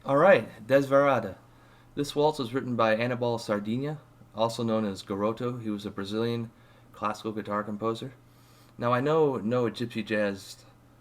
Alright, Desvairada. This waltz was written by Annibal Sardinha, also known as Garoto. He was a Brazilian classical guitar composer. Now I know no gypsy jazz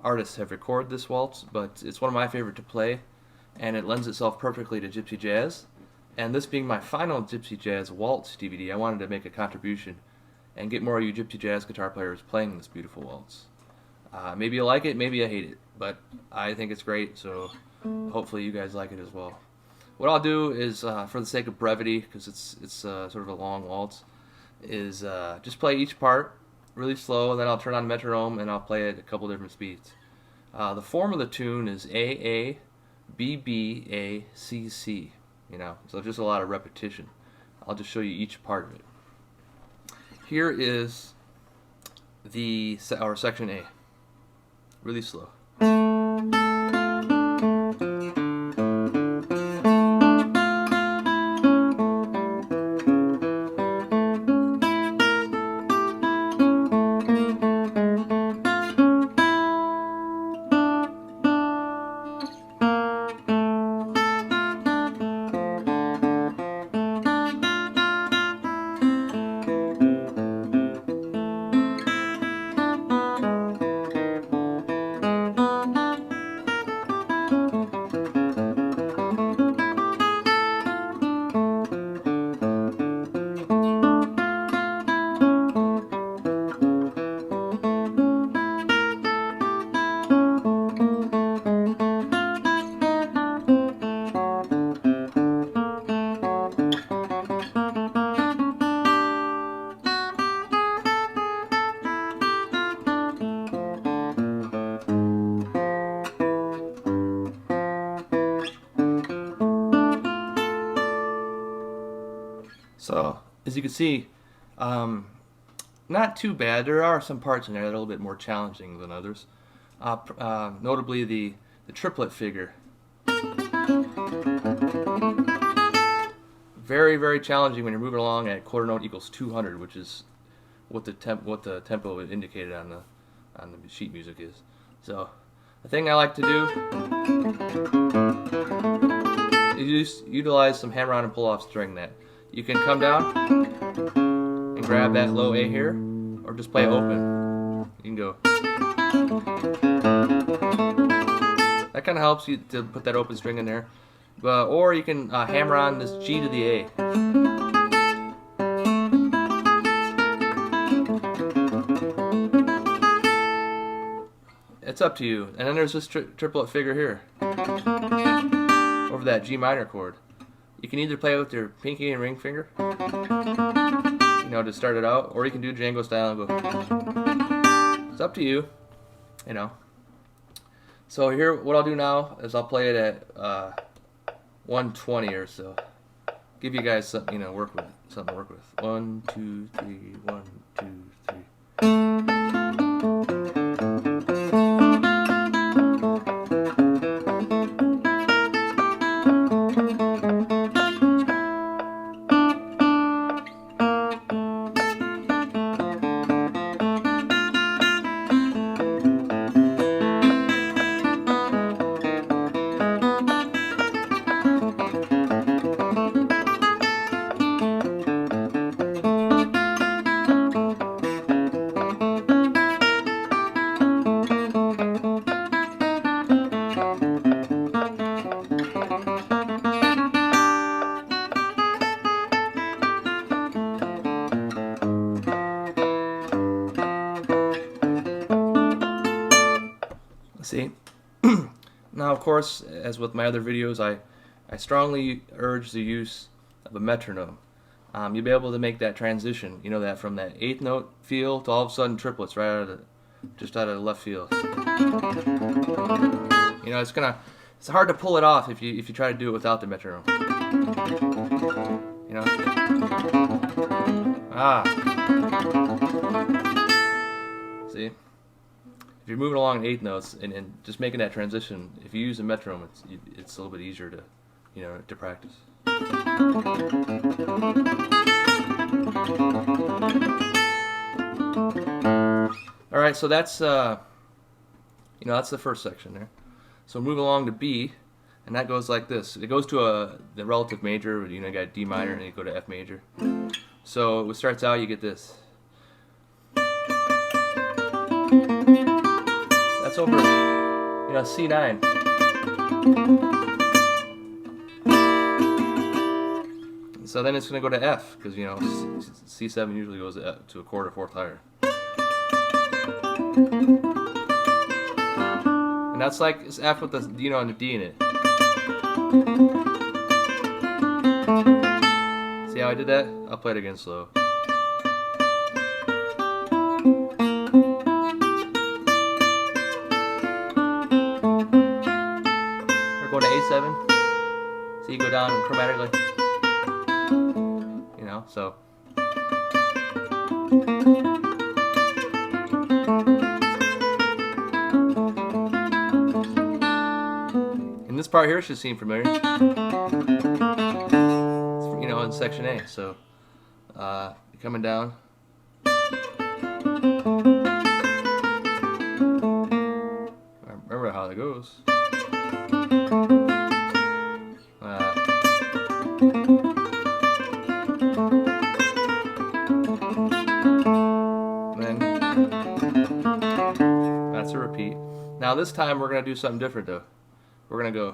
artists have recorded this waltz, but it's one of my favorite to play, and it lends itself perfectly to gypsy jazz. And this being my final gypsy jazz waltz DVD, I wanted to make a contribution and get more of you gypsy jazz guitar players playing this beautiful waltz. Maybe you like it, maybe you hate it, but I think it's great, so hopefully you guys like it as well. What I'll do is, for the sake of brevity, because it's sort of a long waltz, is just play each part really slow, and then I'll turn on metronome and I'll play it at a couple different speeds. The form of the tune is A A B B A C C. So just a lot of repetition. I'll just show you each part of it. Here is our section A. Really slow. So, as you can see, not too bad. There are some parts in there that are a little bit more challenging than others. Notably the triplet figure. Very, very challenging when you're moving along at quarter note equals 200, which is what the tempo indicated on the sheet music is. So, the thing I like to do is utilize some hammer-on and pull-offs during that. You can come down and grab that low A here, or just play open. You can go. That kind of helps you to put that open string in there. Or you can hammer on this G to the A. It's up to you. And then there's this triplet figure here, over that G minor chord. You can either play with your pinky and ring finger, to start it out, or you can do Django style and go. It's up to you, So here, what I'll do now is I'll play it at 120 or so. Give you guys something, something to work with. 1, 2, 3, 1, 2, 3. See? Now, of course, as with my other videos, I strongly urge the use of a metronome. You'll be able to make that transition, that from that 8th note feel to all of a sudden triplets right just out of the left field. It's hard to pull it off if you try to do it without the metronome. See? If you're moving along in 8th notes and just making that transition, if you use a metronome, it's a little bit easier to practice. All right, so that's the first section there. So move along to B, And that goes like this. It goes to the relative major. You know, you got D minor, and then you go to F major. So it starts out, you get this. That's over, you know, C9. So then it's going to go to F, because, you know, C7 usually goes to a chord or fourth higher. And that's like it's F with the, you know, and the D in it. See how I did that? I'll play it again slow. Or go to A7. So you go down chromatically. You know, so. And this part here should seem familiar. You know, in section A. So, coming down. I remember how that goes. Then that's a repeat. Now this time we're gonna do something different though. We're gonna go.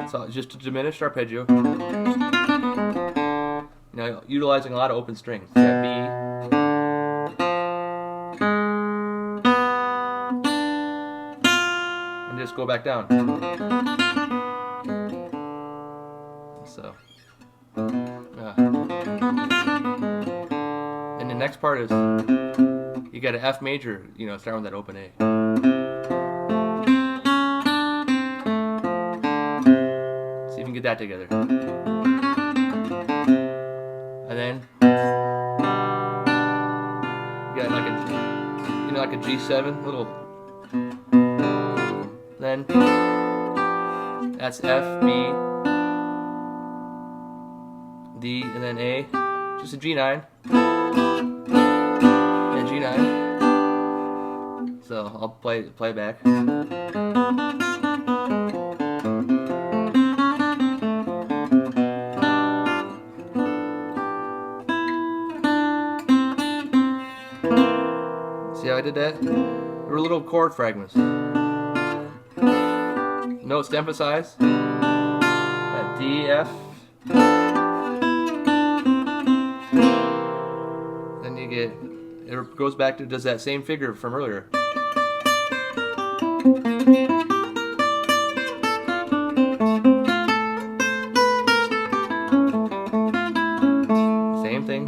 So just a diminished arpeggio. You know, utilizing a lot of open strings. Yeah, B. And just go back down. So. And the next part is you got an F major, you know, starting with that open A. See if you can get that together. And then you got like a, you know, like a G7 little. Then that's F, B, D, and then A. Just a G9. And G9. So I'll play back. See how I did that? There were little chord fragments. Notes to emphasize. That D, F. Then you get, it goes back to, does that same figure from earlier. Same thing.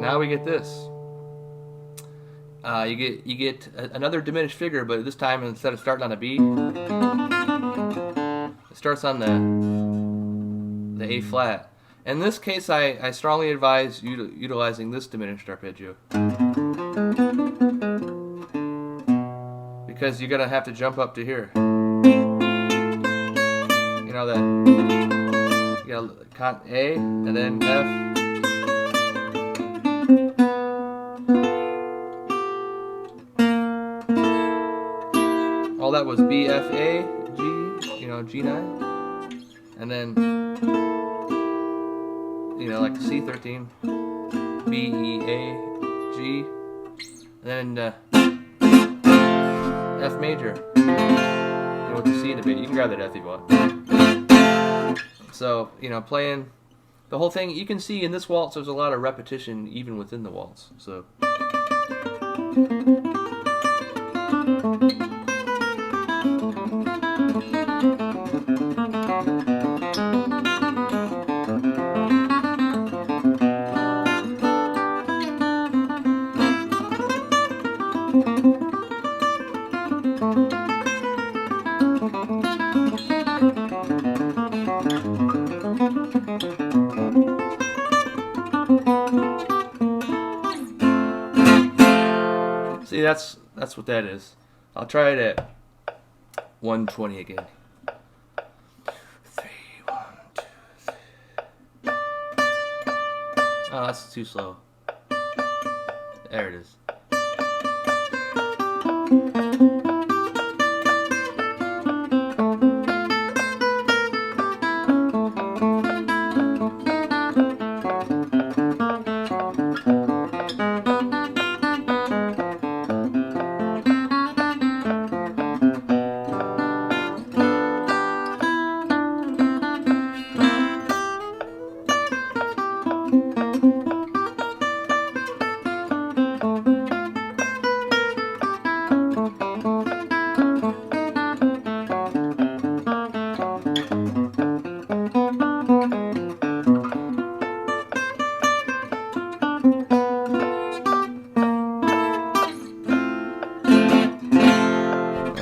Now we get this. You get another diminished figure, but this time instead of starting on a B, it starts on the A flat. In this case, I strongly advise utilizing this diminished arpeggio, because you're gonna have to jump up to here. You know that you got A and then F. All that was B, F, A, G, you know, G9, and then, you know, like C13, B, E, A, G, and then F major, you know, with the C in a bit. You can grab that F if you want. So, you know, playing the whole thing, you can see in this waltz there's a lot of repetition even within the waltz. So. See, that's what that is. I'll try it at 120 again. 3, 1, 2, 3. Oh, that's too slow. There it is.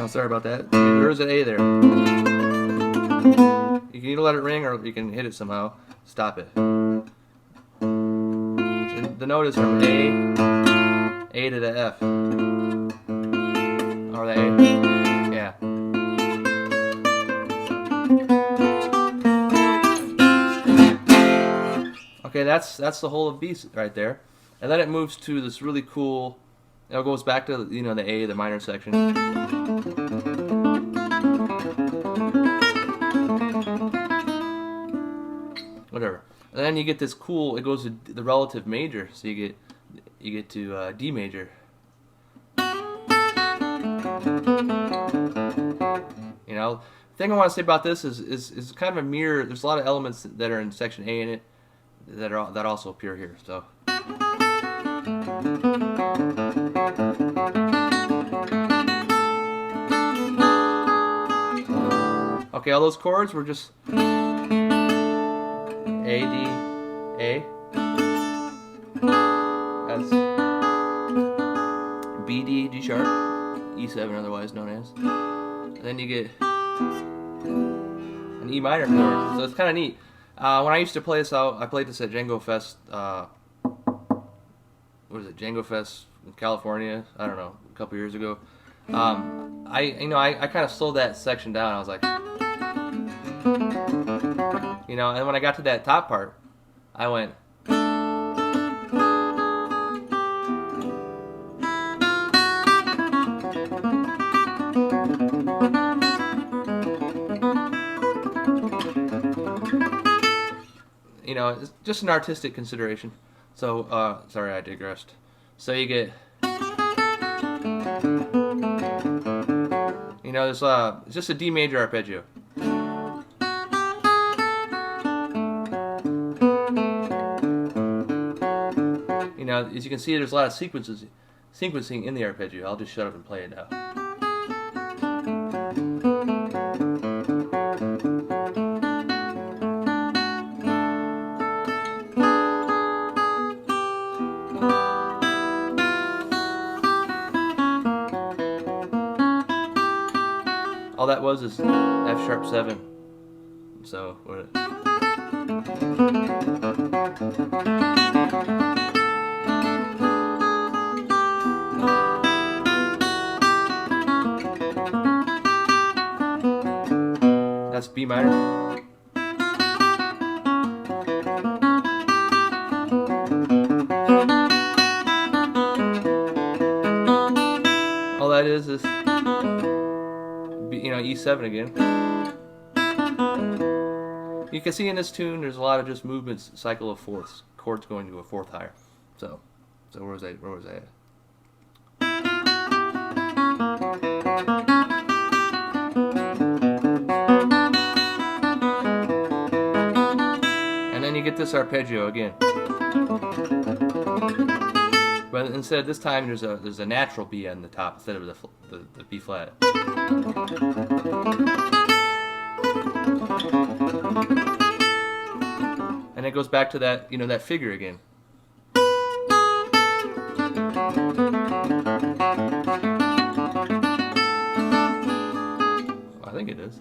Oh, sorry about that. There's an A there. You can either let it ring or you can hit it somehow. Stop it. The note is from A to the F. Or the A. Yeah. Okay, that's the whole of B right there. And then it moves to this really cool, it goes back to, the A, the minor section. Whatever. And then you get this cool, it goes to the relative major, so you get to D major. The thing I want to say about this is kind of a mirror. There's a lot of elements that are in section A in it that also appear here. So. Okay, all those chords were just A, D, A. That's B, D, G sharp, E7 otherwise known as. And then you get an E minor chord, so it's kind of neat. When I used to play this out, I played this at Django Fest. What is it? Django Fest in California. I don't know, a couple years ago. I kind of slowed that section down. I was like, and when I got to that top part, I went. It's just an artistic consideration. So, sorry, I digressed. So you get, there's it's just a D major arpeggio. As you can see, there's a lot of sequencing in the arpeggio. I'll just shut up and play it now. All that was is F sharp 7. So what? That's B minor. All that is E7 again. You can see in this tune there's a lot of just movements, cycle of fourths, chords going to a fourth higher. So where was I at? And then you get this arpeggio again. But instead this time there's a natural B on the top instead of the B flat. And it goes back to that, that figure again. I think it is.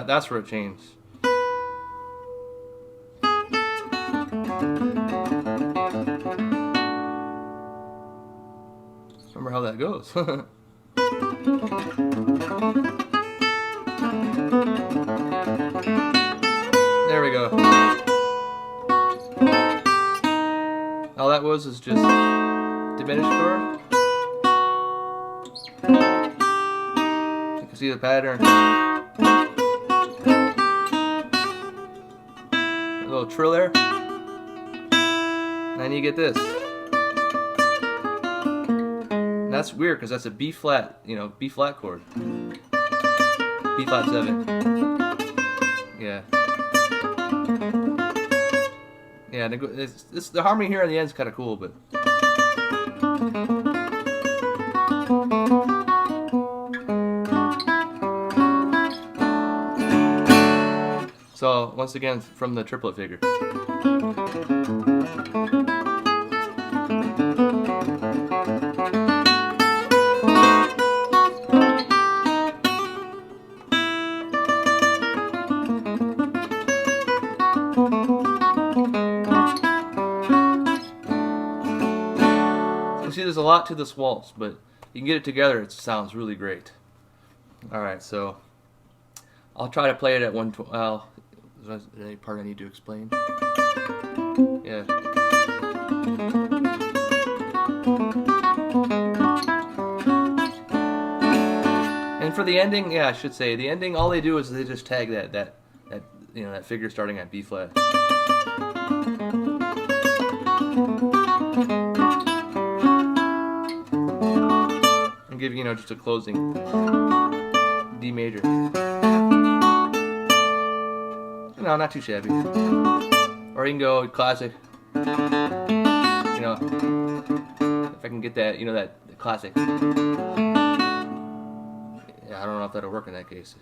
That's where it changed. Remember how that goes. There we go. All that was is just diminished chord. You can see the pattern. A little trill there. And then you get this. And that's weird because that's a B flat, B flat chord. B flat 7. Yeah. Yeah, and the harmony here in the end is kind of cool, but. once again from the triplet figure. See, there's a lot to this waltz, but you can get it together, it sounds really great. Alright, so I'll try to play it at 112. Well, is there any part I need to explain? Yeah. And for the ending, yeah, I should say, the ending, all they do is they just tag that figure starting at B flat. Give just a closing D major. No, not too shabby. Or you can go classic. If I can get that, that classic. Yeah, I don't know if that'll work in that case.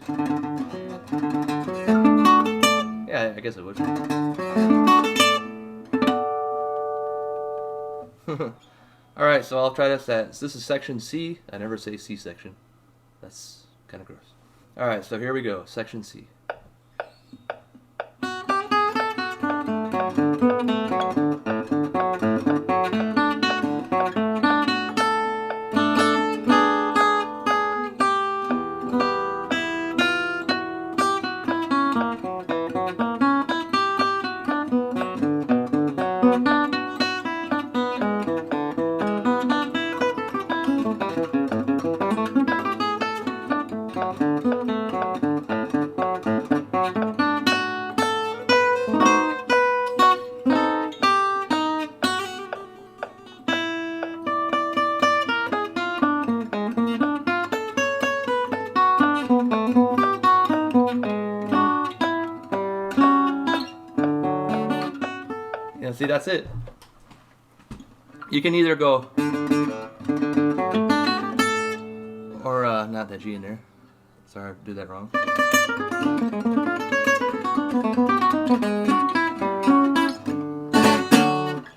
Yeah, I guess it would. Alright, so I'll try this. This is section C. I never say C section. That's kind of gross. Alright, so here we go. Section C. See, that's it. You can either go, or not that G in there. Sorry, I did that wrong.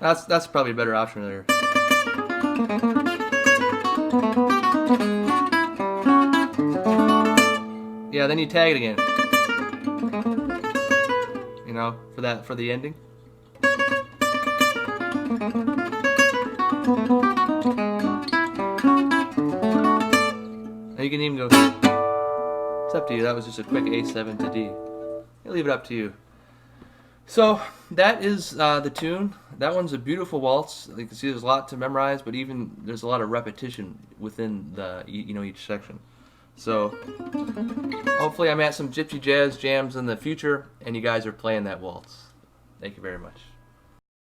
That's probably a better option there. Yeah, then you tag it again. For the ending. Now you can even go, it's up to you. That was just a quick A7 to D. I'll leave it up to you. So that is the tune. That one's a beautiful waltz. You can see there's a lot to memorize, but even there's a lot of repetition within the each section. So hopefully I'm at some Gypsy Jazz jams in the future, and you guys are playing that waltz. Thank you very much.